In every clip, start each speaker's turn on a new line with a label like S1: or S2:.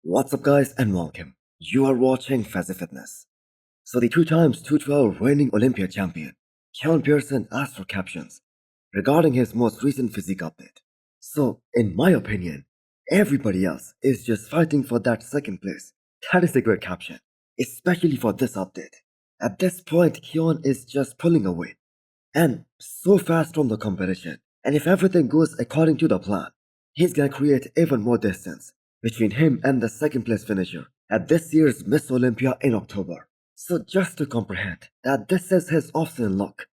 S1: What's up guys and welcome. You are watching Fazi Fitness. So the 2 times 212 reigning Olympia champion, Keone Pearson asked for captions regarding his most recent physique update. So in my opinion, everybody else is just fighting for that second place. That is a great caption, especially for this update. At this point, Keone is just pulling away and so fast from the competition. And if everything goes according to the plan, he's gonna create even more distance between him and the second place finisher at this year's Miss Olympia in October. So just to comprehend that this is his off-season look,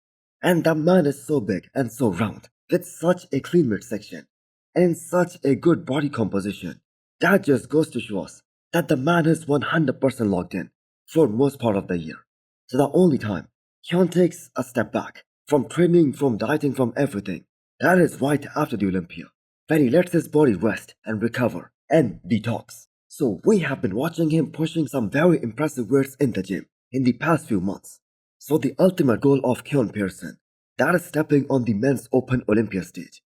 S1: and the man is so big and so round with such a clean midsection and such a good body composition, that just goes to show us that the man is 100% locked in for most part of the year. So the only time Keone takes a step back from training, from dieting, from everything, that is right after the Olympia, when he lets his body rest and recover and detox. So we have been watching him pushing some very impressive weights in the gym in the past few months. So the ultimate goal of Keone Pearson, that is stepping on the men's open Olympia stage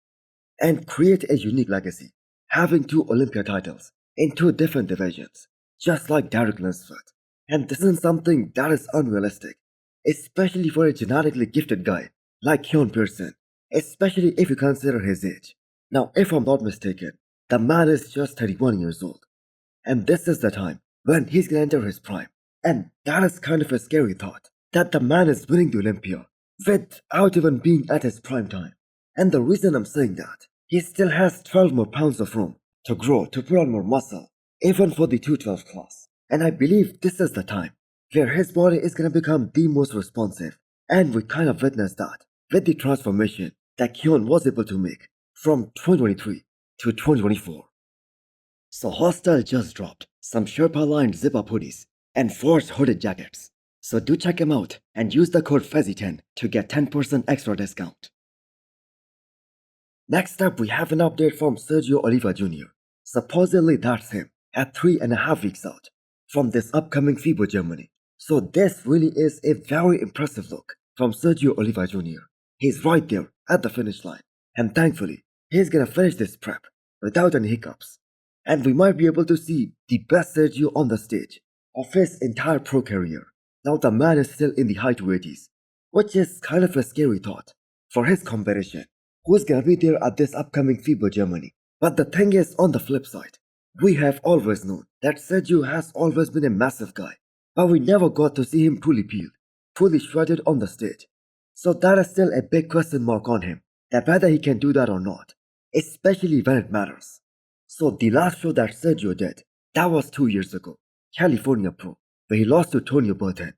S1: and create a unique legacy, having 2 Olympia titles in 2 different divisions, just like Derek Lunsford. And this isn't something that is unrealistic, especially for a genetically gifted guy like Keone Pearson, especially if you consider his age. Now, if I'm not mistaken, the man is just 31 years old, and this is the time when he's gonna enter his prime. And that is kind of a scary thought, that the man is winning the Olympia without even being at his prime time. And the reason I'm saying that, he still has 12 more pounds of room to grow, to put on more muscle, even for the 212 class. And I believe this is the time where his body is gonna become the most responsive. And we kind of witnessed that with the transformation that Keone was able to make from 2023 to 2024. So Hostile just dropped some Sherpa-lined zip-up hoodies and forged hooded jackets. So do check them out and use the code FAZI10 to get 10% extra discount. Next up, we have an update from Sergio Oliva Jr. Supposedly that's him at 3.5 weeks out from this upcoming FIBO Germany. So this really is a very impressive look from Sergio Oliva Jr. He's right there at the finish line, and thankfully, he's gonna finish this prep without any hiccups. And we might be able to see the best Sergio on the stage of his entire pro career. Now the man is still in the high 280s, which is kind of a scary thought for his competition, who's gonna be there at this upcoming FIBO Germany. But the thing is, on the flip side, we have always known that Sergio has always been a massive guy, but we never got to see him truly peeled, fully shredded on the stage. So that is still a big question mark on him, that whether he can do that or not, especially when it matters. So the last show that Sergio did, that was 2 years ago, California Pro, where he lost to Tony Burton.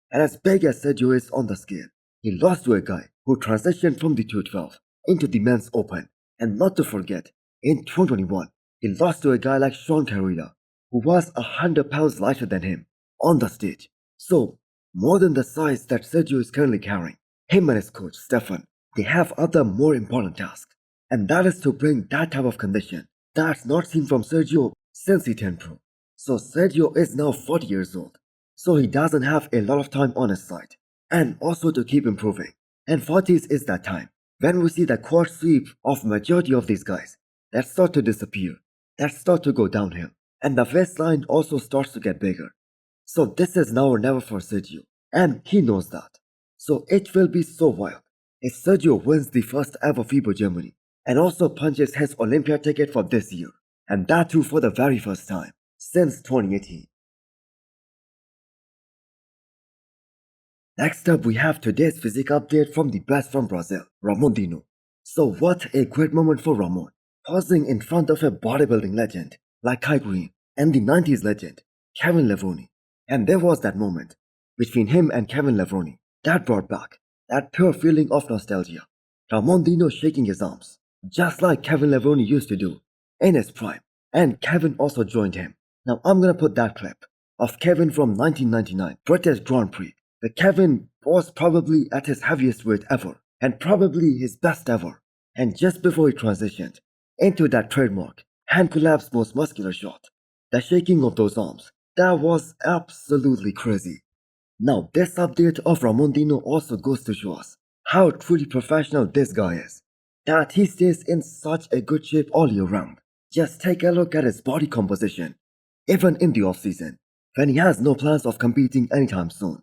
S1: And as big as Sergio is on the scale, he lost to a guy who transitioned from the 212 into the men's open. And not to forget, in 2021, he lost to a guy like Sean Carrera, who was 100 pounds lighter than him on the stage. So, more than the size that Sergio is currently carrying, him and his coach, Stefan, they have other more important tasks. And that is to bring that type of condition that's not seen from Sergio since he turned pro. So Sergio is now 40 years old, so he doesn't have a lot of time on his side, and also to keep improving. And 40s is that time when we see the quad sweep of majority of these guys that start to disappear, that start to go downhill, and the waistline also starts to get bigger. So this is now or never for Sergio, and he knows that. So it will be so wild if Sergio wins the first ever FIBO Germany and also punches his Olympia ticket for this year, and that too for the very first time since 2018. Next up, we have today's physique update from the best from Brazil, Ramon Dino. So what a great moment for Ramon, posing in front of a bodybuilding legend like Kai Green and the 90s legend Kevin Levrone. And there was that moment between him and Kevin Levrone that brought back that pure feeling of nostalgia. Ramon Dino shaking his arms, just like Kevin Levrone used to do in his prime, and Kevin also joined him. Now I'm gonna put that clip of Kevin from 1999 British Grand Prix, where Kevin was probably at his heaviest weight ever, and probably his best ever, and just before he transitioned into that trademark hand collapse most muscular shot, the shaking of those arms, that was absolutely crazy. Now this update of Ramon Dino also goes to show us how truly professional this guy is, that he stays in such a good shape all year round. Just take a look at his body composition even in the off-season, when he has no plans of competing anytime soon.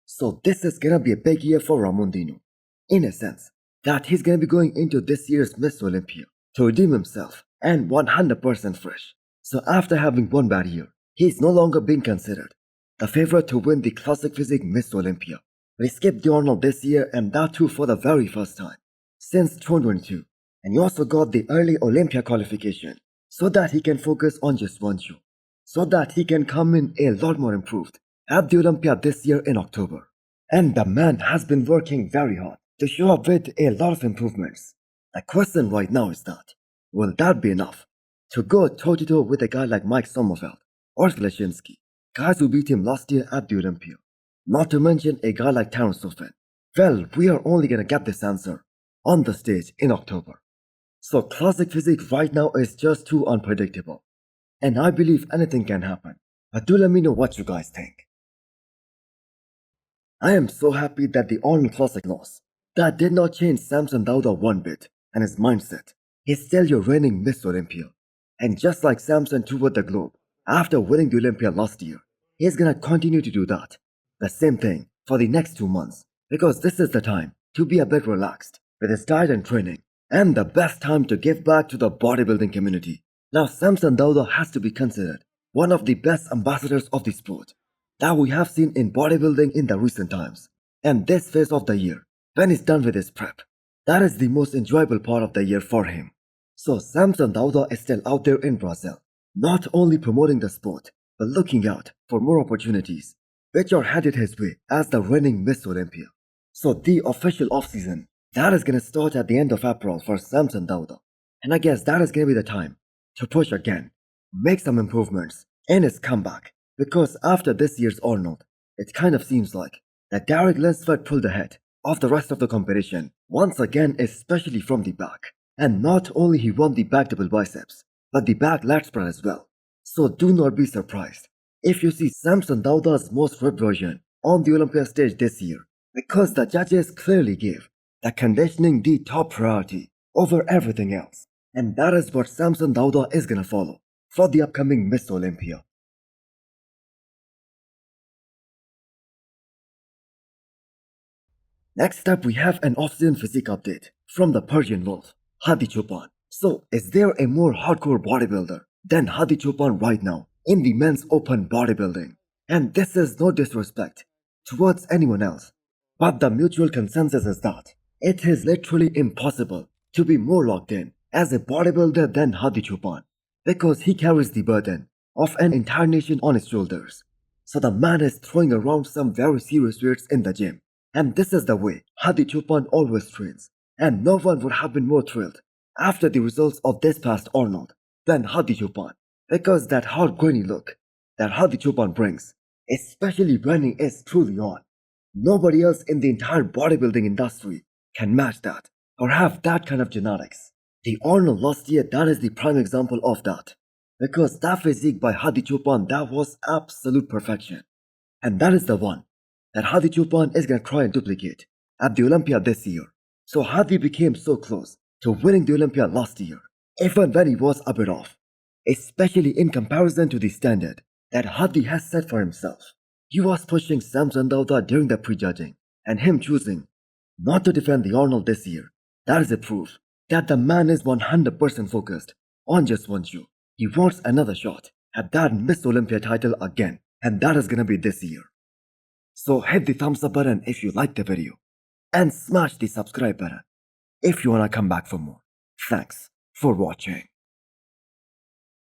S1: So this is gonna be a big year for Ramon Dino, in a sense, that he's gonna be going into this year's Miss Olympia to redeem himself and 100% fresh. So after having one bad year, he's no longer being considered the favorite to win the Classic Physique Miss Olympia. He skipped the Arnold this year, and that too for the very first time since 2022. And he also got the early Olympia qualification so that he can focus on just one show, so that he can come in a lot more improved at the Olympia this year in October. And the man has been working very hard to show up with a lot of improvements. The question right now is that, will that be enough to go toe-to-toe with a guy like Mike Sommerfeld or Zleshinsky, guys who beat him last year at the Olympia? Not to mention a guy like Terence Sofin. Well, we are only gonna get this answer on the stage in October. So Classic Physique right now is just too unpredictable. And I believe anything can happen. But do let me know what you guys think. I am so happy that the Arnold Classic loss, that did not change Samson Dauda one bit, and his mindset. He's still your reigning Miss Olympia. And just like Samson toured the globe after winning the Olympia last year, he's gonna continue to do that. The same thing for the next 2 months, because this is the time to be a bit relaxed with his diet and training, and the best time to give back to the bodybuilding community. Now Samson Dauda has to be considered one of the best ambassadors of the sport that we have seen in bodybuilding in the recent times. And this phase of the year, when he's done with his prep, that is the most enjoyable part of the year for him. So Samson Dauda is still out there in Brazil, not only promoting the sport, but looking out for more opportunities, which are headed his way as the reigning Miss Olympia. So the official off-season, that is gonna start at the end of April for Samson Dauda. And I guess that is gonna be the time to push again, make some improvements in his comeback. Because after this year's Arnold, it kind of seems like that Derek Linsford pulled ahead of the rest of the competition once again, especially from the back. And not only he won the back double biceps, but the back lat spread as well. So do not be surprised if you see Samson Dauda's most ripped version on the Olympia stage this year, because the judges clearly gave the conditioning the top priority over everything else. And that is what Samson Dauda is gonna follow for the upcoming Miss Olympia. Next up, we have an off-season physique update from the Persian Wolf, Hadi Choopan. So, is there a more hardcore bodybuilder than Hadi Choopan right now in the men's open bodybuilding? And this is no disrespect towards anyone else, but the mutual consensus is that it is literally impossible to be more locked in as a bodybuilder than Hadi Choopan, because he carries the burden of an entire nation on his shoulders. So the man is throwing around some very serious weights in the gym. And this is the way Hadi Choopan always trains. And no one would have been more thrilled after the results of this past Arnold than Hadi Choopan, because that hard grainy look that Hadi Choopan brings, especially when he is truly on, nobody else in the entire bodybuilding industry can match that or have that kind of genetics. The Arnold last year, that is the prime example of that, because that physique by Hadi Choopan, that was absolute perfection. And that is the one that Hadi Choopan is gonna try and duplicate at the Olympia this year. So Hadi became so close to winning the Olympia last year, even when he was a bit off, especially in comparison to the standard that Hadi has set for himself. He was pushing Samson Dauda during the prejudging, and him choosing not to defend the Arnold this year, that is a proof that the man is 100% focused on just one show. He wants another shot at that Miss Olympia title again, and that is gonna be this year. So hit the thumbs up button if you liked the video, and smash the subscribe button if you wanna come back for more. Thanks for watching.